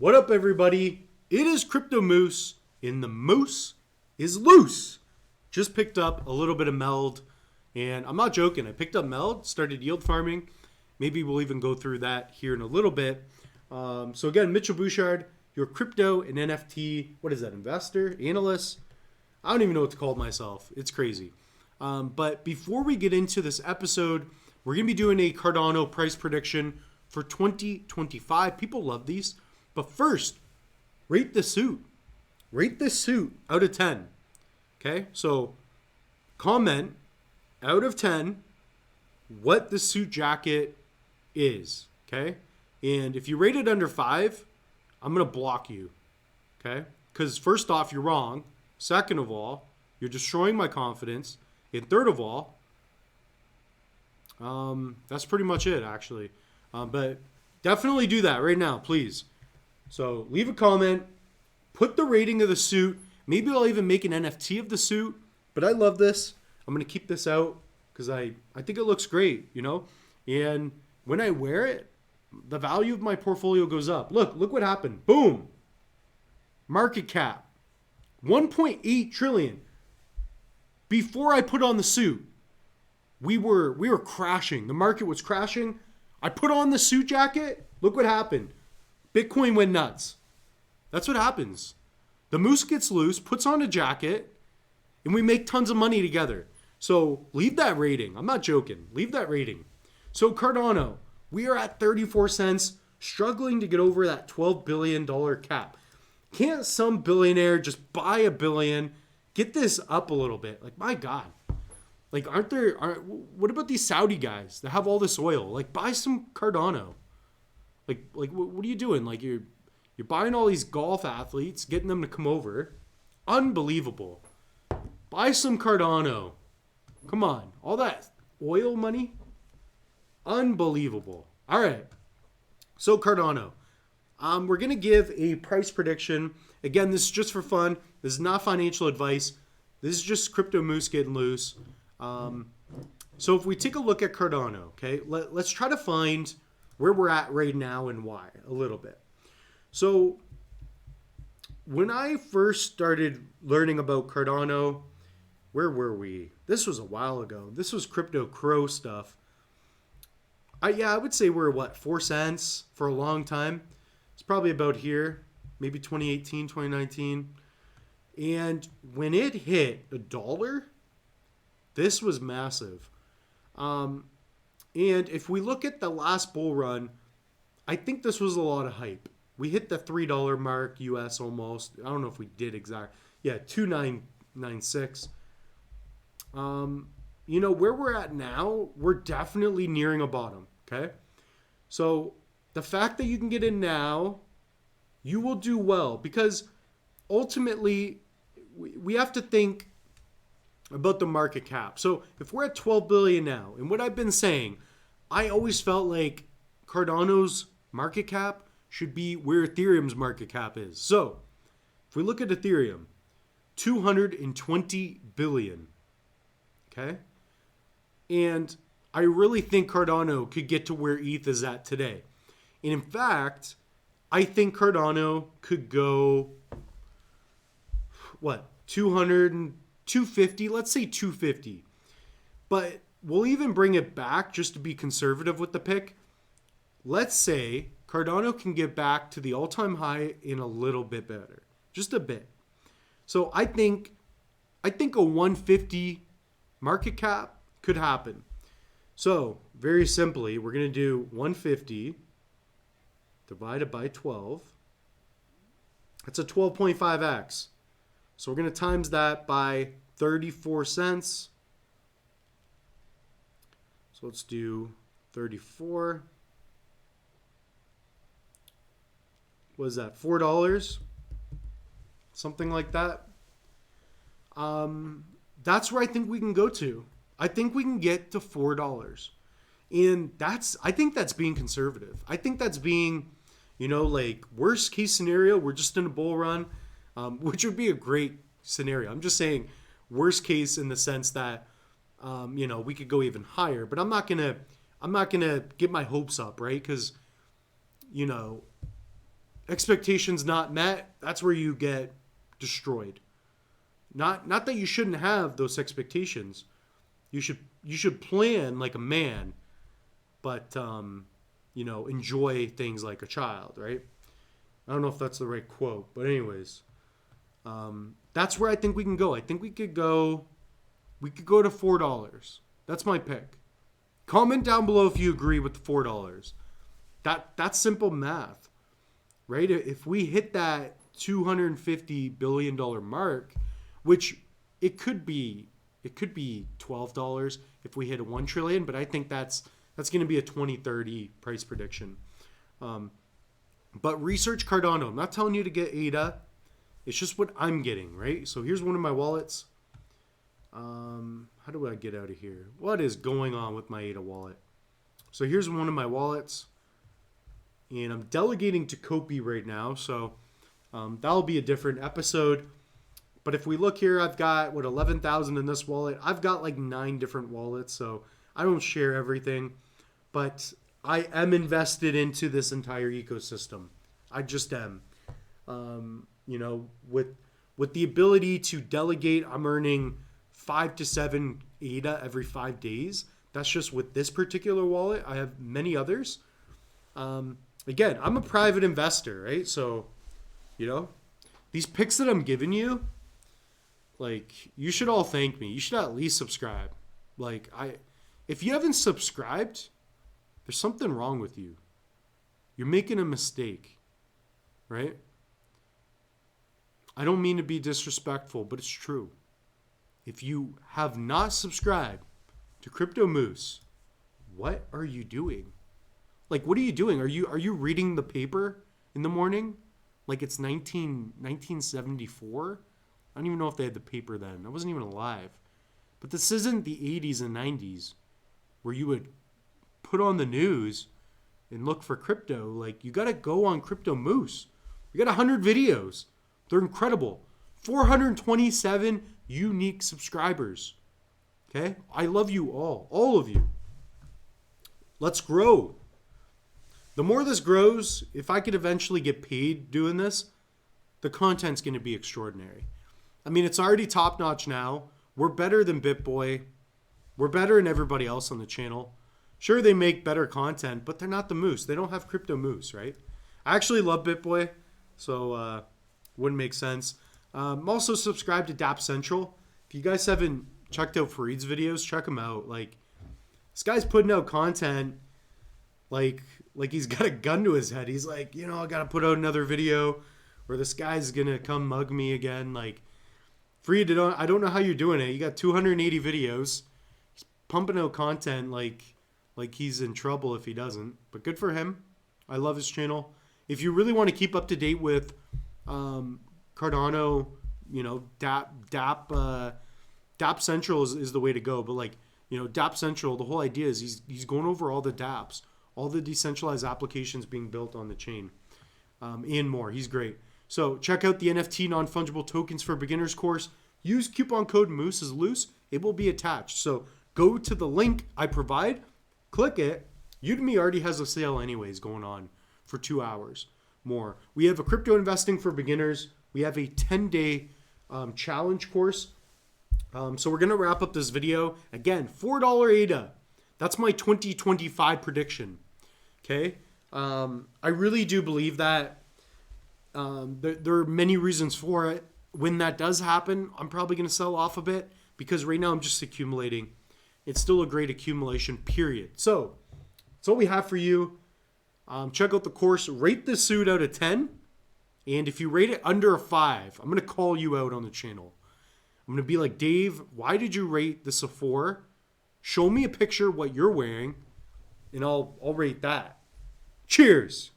What up, everybody? It is Crypto Moose, and the moose is loose. Just picked up a little bit of meld, and I'm not joking. I picked up meld, started yield farming. Maybe we'll even go through that here in a little bit. So again, Mitchell Bouchard, your crypto and NFT, what is that, investor, analyst? I don't even know what to call myself. It's crazy. But before we get into this episode, we're going to be doing a Cardano price prediction for 2025. People love these. But first, rate the suit. Rate this suit out of 10. Okay? So comment out of 10 what the suit jacket is. Okay? And if you rate it under 5, I'm going to block you. Okay? Because first off, you're wrong. Second of all, you're destroying my confidence. And third of all, that's pretty much it, actually. But definitely do that right now, please. So leave a comment, put the rating of the suit. Maybe I'll even make an NFT of the suit. But I love this. I'm going to keep this out because I think it looks great, you know? And when I wear it, the value of my portfolio goes up. Look what happened. Boom. Market cap. 1.8 trillion. Before I put on the suit, we were crashing. The market was crashing. I put on the suit jacket. Look what happened. Bitcoin went nuts. That's what happens. The moose gets loose, puts on a jacket, and we make tons of money together. So leave that rating. I'm not joking. Leave that rating. So Cardano, we are at 34 cents, struggling to get over that $12 billion cap. Can't some billionaire just buy a billion, get this up a little bit? Like, my God. Like, what about these Saudi guys that have all this oil? Like, buy some Cardano. Like, what are you doing? Like, you're buying all these golf athletes, getting them to come over. Unbelievable. Buy some Cardano. Come on. All that oil money. Unbelievable. All right. So Cardano. We're going to give a price prediction. Again, this is just for fun. This is not financial advice. This is just Crypto Moose getting loose. So if we take a look at Cardano, okay, let's try to find where we're at right now and why a little bit. So when I first started learning about Cardano, where were we? This was a while ago. This was Crypto Crow stuff. I would say we're 4 cents for a long time. It's probably about here, maybe 2018, 2019. And when it hit $1, this was massive. And if we look at the last bull run, I think this was a lot of hype. We hit the $3 mark US almost. I don't know if we did exact. Yeah, 2996. You know, where we're at now, we're definitely nearing a bottom, okay? So the fact that you can get in now, you will do well because ultimately we have to think about the market cap. So if we're at 12 billion now, and what I've been saying, I always felt like Cardano's market cap should be where Ethereum's market cap is. So if we look at Ethereum, 220 billion. Okay? And I really think Cardano could get to where ETH is at today. And in fact, I think Cardano could go, 250, let's say 250. But we'll even bring it back just to be conservative with the pick. Let's say Cardano can get back to the all-time high in a little bit better. Just a bit. So I think a 150 market cap could happen. So very simply, we're going to do 150 divided by 12. That's a 12.5x. So we're going to times that by 34 cents. So let's do 34. What is that? $4? Something like that. That's where I think we can go to. I think we can get to $4. And I think that's being conservative. I think that's being, like worst case scenario, we're just in a bull run. Which would be a great scenario. I'm just saying worst case in the sense that, we could go even higher. But I'm not gonna get my hopes up, right? Because, expectations not met, that's where you get destroyed. Not that you shouldn't have those expectations. You should plan like a man, but enjoy things like a child, right? I don't know if that's the right quote, but anyways, that's where I think we can go. I think we could go to $4. That's my pick. Comment down below if you agree with the $4. That's simple math, right? If we hit that $250 billion mark, which it could be $12 if we hit a 1 trillion, but I think that's going to be a 2030 price prediction. But research Cardano. I'm not telling you to get ADA. It's just what I'm getting, right? So here's one of my wallets. How do I get out of here? What is going on with my ADA wallet? So here's one of my wallets. And I'm delegating to Kopi right now. So that'll be a different episode. But if we look here, I've got, 11,000 in this wallet. I've got like 9 different wallets. So I don't share everything. But I am invested into this entire ecosystem. I just am. With the ability to delegate, I'm earning 5 to 7 ADA every 5 days. That's just with this particular wallet. I have many others. Again, I'm a private investor, right? So, these picks that I'm giving you, you should all thank me. You should at least subscribe. If you haven't subscribed, there's something wrong with you. You're making a mistake, right? I don't mean to be disrespectful, but it's true. If you have not subscribed to Crypto Moose, what are you doing? What are you doing? Are you reading the paper in the morning? Like it's 1974? I don't even know if they had the paper then. I wasn't even alive. But this isn't the 80s and 90s where you would put on the news and look for crypto. You got to go on Crypto Moose. We got 100 videos. They're incredible. 427 unique subscribers. Okay? I love you all of you. Let's grow. The more this grows, if I could eventually get paid doing this, the content's going to be extraordinary. I mean, it's already top-notch now. We're better than BitBoy. We're better than everybody else on the channel. Sure, they make better content, but they're not the Moose. They don't have Crypto Moose, right? I actually love BitBoy, so wouldn't make sense. I'm also subscribed to Dap Central. If you guys haven't checked out Fareed's videos, check them out. This guy's putting out content like he's got a gun to his head. He's I got to put out another video or this guy's going to come mug me again. Fareed, I don't know how you're doing it. You got 280 videos. He's pumping out content like he's in trouble if he doesn't. But good for him. I love his channel. If you really want to keep up to date with Cardano, Dap Central is the way to go. But Dap Central, the whole idea is he's going over all the dApps, all the decentralized applications being built on the chain, and more. He's great. So check out the NFT Non-Fungible Tokens for Beginners course. Use coupon code Moose as loose. It will be attached. So go to the link I provide, click it. Udemy already has a sale anyways going on for 2 hours more. We have a crypto investing for beginners. We have a 10-day challenge course. So we're going to wrap up this video. Again, $4 ADA. That's my 2025 prediction. Okay? I really do believe that. There are many reasons for it. When that does happen, I'm probably going to sell off a bit because right now I'm just accumulating. It's still a great accumulation, period. So that's all we have for you. Check out the course. Rate this suit out of 10. And if you rate it under a 5, I'm going to call you out on the channel. I'm going to be like, Dave, why did you rate this a 4? Show me a picture of what you're wearing, and I'll rate that. Cheers.